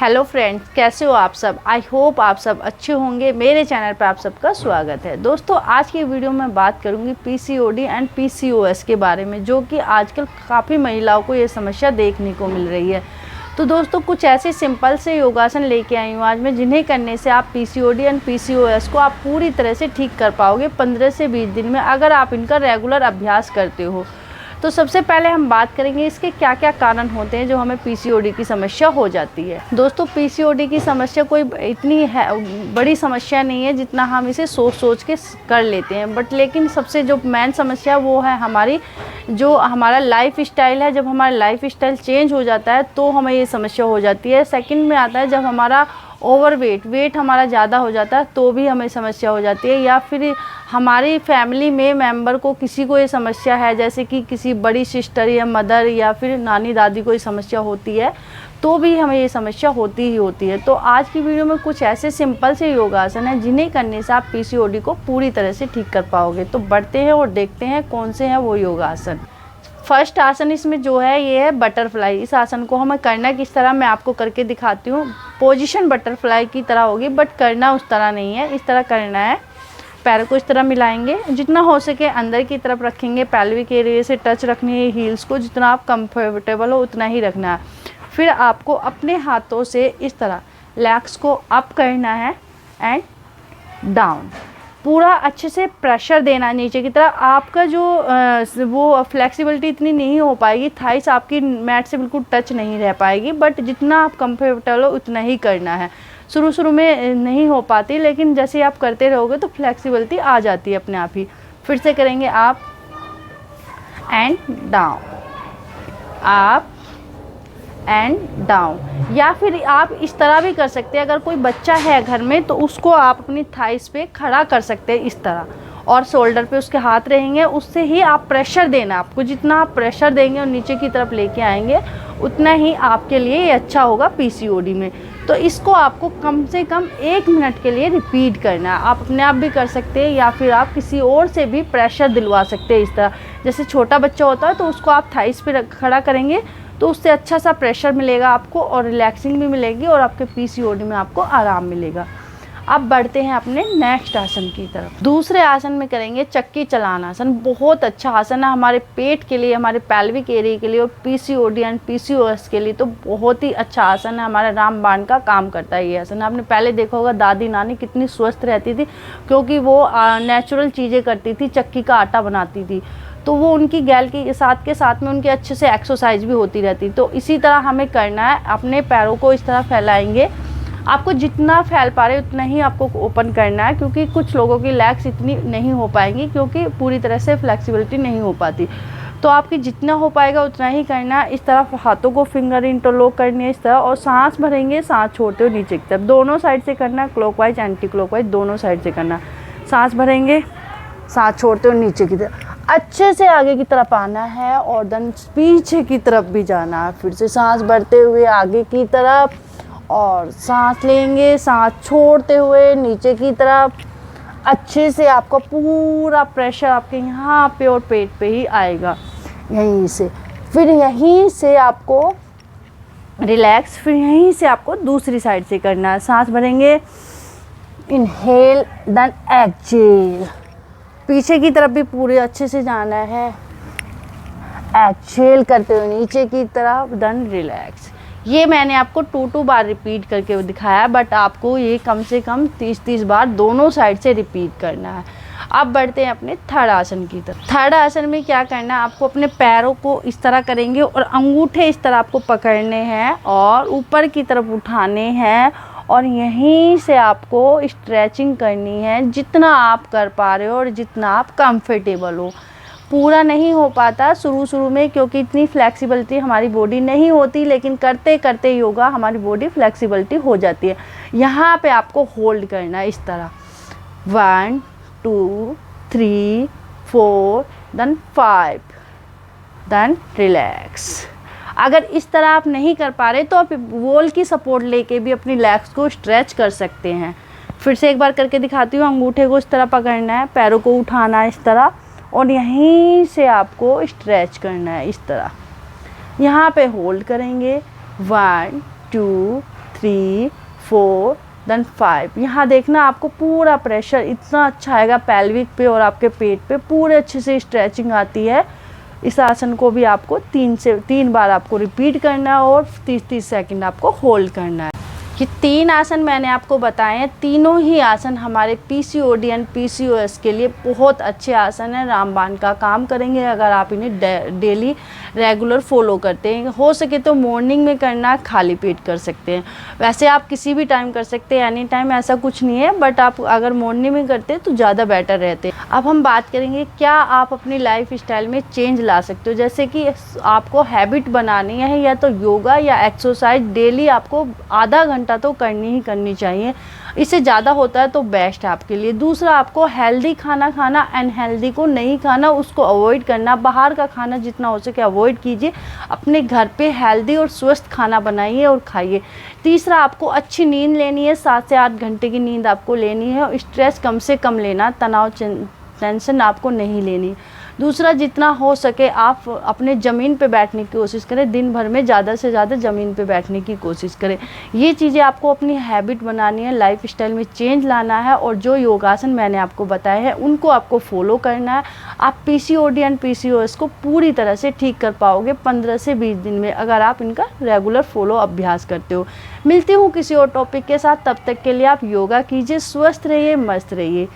Hello friends, कैसे हो आप सब। आई होप आप सब अच्छे होंगे। मेरे चैनल पर आप सबका स्वागत है। दोस्तों, आज की वीडियो में बात करूंगी पीसीओडी एंड पीसीओएस के बारे में, जो कि आजकल काफ़ी महिलाओं को ये समस्या देखने को मिल रही है। तो दोस्तों, कुछ ऐसे सिंपल से योगासन लेके आई हूँ आज मैं, जिन्हें करने से आप पीसीओडी एंड पीसीओएस को आप पूरी तरह से ठीक कर पाओगे 15 से 20 दिन में, अगर आप इनका रेगुलर अभ्यास करते हो। तो सबसे पहले हम बात करेंगे इसके क्या क्या कारण होते हैं जो हमें पीसीओडी की समस्या हो जाती है। दोस्तों, पीसीओडी की समस्या कोई इतनी बड़ी समस्या नहीं है जितना हम इसे सोच के कर लेते हैं, लेकिन सबसे जो मेन समस्या वो है हमारा लाइफ स्टाइल है। जब हमारा लाइफ स्टाइल चेंज हो जाता है तो हमें ये समस्या हो जाती है। सेकंड में आता है जब हमारा वेट हमारा ज़्यादा हो जाता है तो भी हमें समस्या हो जाती है, या फिर हमारी फैमिली में मेंबर को किसी को ये समस्या है, जैसे कि किसी बड़ी सिस्टर या मदर या फिर नानी दादी को ये समस्या होती है, तो भी हमें ये समस्या होती ही होती है। तो आज की वीडियो में कुछ ऐसे सिंपल से योगासन हैं जिन्हें करने से आप पीसीओडी को पूरी तरह से ठीक कर पाओगे। तो बढ़ते हैं और देखते हैं कौन से हैं वो योगासन। फर्स्ट आसन इसमें जो है ये है बटरफ्लाई। इस आसन को हमें करना किस तरह मैं आपको करके दिखाती हूँ। पोजीशन बटरफ्लाई की तरह होगी, बट करना उस तरह नहीं है। इस तरह करना है, पैर को इस तरह मिलाएंगे, जितना हो सके अंदर की तरफ रखेंगे, पैल्विक एरिया से टच रखनी है हील्स को, जितना आप कंफर्टेबल हो उतना ही रखना है। फिर आपको अपने हाथों से इस तरह लेग्स को अप करना है एंड डाउन, पूरा अच्छे से प्रेशर देना नीचे की तरफ। आपका जो वो फ्लेक्सिबिलिटी इतनी नहीं हो पाएगी, थाइस आपकी मैट से बिल्कुल टच नहीं रह पाएगी, बट जितना आप कंफर्टेबल हो उतना ही करना है। शुरू में नहीं हो पाती, लेकिन जैसे आप करते रहोगे तो फ्लेक्सिबिलिटी आ जाती है अपने आप ही। फिर से करेंगे आप एंड डाउन, आप एंड डाउन, या फिर आप इस तरह भी कर सकते हैं। अगर कोई बच्चा है घर में तो उसको आप अपनी थाइस पे खड़ा कर सकते हैं इस तरह, और शोल्डर पे उसके हाथ रहेंगे, उससे ही आप प्रेशर देना। आपको जितना आप प्रेशर देंगे और नीचे की तरफ लेके आएंगे उतना ही आपके लिए ये अच्छा होगा पीसीओडी में। तो इसको आपको कम से कम 1 मिनट के लिए रिपीट करना है। आप अपने आप भी कर सकते हैं, या फिर आप किसी और से भी प्रेशर दिलवा सकते हैं इस तरह। जैसे छोटा बच्चा होता है तो उसको आप थाइस पे खड़ा करेंगे तो उससे अच्छा सा प्रेशर मिलेगा आपको, और रिलैक्सिंग भी मिलेगी, और आपके पीसीओडी में आपको आराम मिलेगा। अब बढ़ते हैं अपने नेक्स्ट आसन की तरफ। दूसरे आसन में करेंगे चक्की चलान आसन। बहुत अच्छा आसन है हमारे पेट के लिए, हमारे पैल्विक एरिया के लिए, और पीसीओडी एंड पीसीओएस के लिए तो बहुत ही अच्छा आसन है। हमारा रामबाण का काम करता है ये आसन। आपने पहले देखा होगा दादी नानी कितनी स्वस्थ रहती थी, क्योंकि वो नेचुरल चीज़ें करती थी, चक्की का आटा बनाती थी, तो वो उनकी गैल के साथ में उनके अच्छे से एक्सरसाइज भी होती रहती। तो इसी तरह हमें करना है। अपने पैरों को इस तरह फैलाएंगे, आपको जितना फैल पा रहे उतना ही आपको ओपन करना है, क्योंकि कुछ लोगों की लेग्स इतनी नहीं हो पाएंगी, क्योंकि पूरी तरह से फ्लेक्सिबिलिटी नहीं हो पाती। तो आपकी जितना हो पाएगा उतना ही करना है। इस तरह हाथों को फिंगर इंटरलॉक करनी है इस तरह, और सांस भरेंगे, सांस छोड़ते हुए नीचे की तरफ। दोनों साइड से करना, क्लॉकवाइज एंटी क्लॉकवाइज दोनों साइड से करना। सांस भरेंगे, सांस छोड़ते हुए नीचे की तरफ, अच्छे से आगे की तरफ आना है, और देन पीछे की तरफ भी जाना है। फिर से सांस भरते हुए आगे की तरफ, और सांस लेंगे, सांस छोड़ते हुए नीचे की तरफ। अच्छे से आपका पूरा प्रेशर आपके यहाँ पे और पेट पे ही आएगा, यहीं से। फिर यहीं से आपको रिलैक्स, फिर यहीं से आपको दूसरी साइड से करना है। सांस भरेंगे, इनहेल देन एक्सहेल, पीछे की तरफ भी पूरे अच्छे से जाना है। एक्सहेल करते हुए नीचे की तरफ, देन रिलैक्स। ये मैंने आपको 2 बार रिपीट करके दिखाया, बट आपको ये कम से कम 30 बार दोनों साइड से रिपीट करना है। अब बढ़ते हैं अपने थर्ड आसन की तरफ। थर्ड आसन में क्या करना है, आपको अपने पैरों को इस तरह करेंगे, और अंगूठे इस तरह आपको पकड़ने हैं और ऊपर की तरफ उठाने हैं, और यहीं से आपको स्ट्रेचिंग करनी है, जितना आप कर पा रहे हो और जितना आप कंफर्टेबल हो। पूरा नहीं हो पाता शुरू में, क्योंकि इतनी फ्लेक्सिबिलिटी हमारी बॉडी नहीं होती, लेकिन करते करते योगा हमारी बॉडी फ्लेक्सिबिलिटी हो जाती है। यहाँ पे आपको होल्ड करना है इस तरह, 1 2 3 4 देन 5 देन रिलैक्स। अगर इस तरह आप नहीं कर पा रहे तो आप वॉल की सपोर्ट लेके भी अपनी लेग्स को स्ट्रेच कर सकते हैं। फिर से एक बार करके दिखाती हूँ। अंगूठे को इस तरह पकड़ना है, पैरों को उठाना है इस तरह, और यहीं से आपको स्ट्रेच करना है इस तरह। यहाँ पे होल्ड करेंगे, 1 2 3 4 देन 5। यहाँ देखना आपको पूरा प्रेशर इतना अच्छा आएगा पेल्विक पे और आपके पेट पे, पूरे अच्छे से स्ट्रेचिंग आती है। इस आसन को भी आपको 3 बार आपको रिपीट करना है और 30-30 सेकंड आपको होल्ड करना है। कि 3 आसन मैंने आपको बताए हैं, तीनों ही आसन हमारे पीसीओडी एंड पीसीओएस के लिए बहुत अच्छे आसन हैं, रामबाण का काम करेंगे अगर आप इन्हें डेली रेगुलर फॉलो करते हैं। हो सके तो मॉर्निंग में करना, खाली पेट कर सकते हैं। वैसे आप किसी भी टाइम कर सकते हैं, एनी टाइम ऐसा कुछ नहीं है, बट आप अगर मॉर्निंग में करते हैं तो ज़्यादा बेटर रहते हैं। अब हम बात करेंगे क्या आप अपनी लाइफ स्टाइल में चेंज ला सकते हो। जैसे कि आपको हैबिट बनानी है या तो योगा या एक्सरसाइज डेली आपको आधा घंटा तो करनी ही करनी चाहिए। इससे ज़्यादा होता है तो बेस्ट है आपके लिए। दूसरा, आपको हेल्दी खाना खाना, अनहेल्दी को नहीं खाना, उसको अवॉइड करना। बाहर का खाना जितना हो सके अवॉइड कीजिए, अपने घर पे हेल्दी और स्वस्थ खाना बनाइए और खाइए। तीसरा, आपको अच्छी नींद लेनी है, 7 से 8 घंटे की नींद आपको लेनी है और स्ट्रेस कम से कम लेना, तनाव टेंशन आपको नहीं लेनी। दूसरा, जितना हो सके आप अपने ज़मीन पे बैठने की कोशिश करें, दिन भर में ज़्यादा से ज़्यादा ज़मीन पे बैठने की कोशिश करें। ये चीज़ें आपको अपनी हैबिट बनानी है, लाइफ स्टाइल में चेंज लाना है और जो योगासन मैंने आपको बताए हैं उनको आपको फॉलो करना है। आप पीसीओडी एंड पीसीओएस को पूरी तरह से ठीक कर पाओगे 15 से 20 दिन में, अगर आप इनका रेगुलर फॉलो अभ्यास करते हो। मिलती हूँ किसी और टॉपिक के साथ, तब तक के लिए आप योगा कीजिए, स्वस्थ रहिए, मस्त रहिए।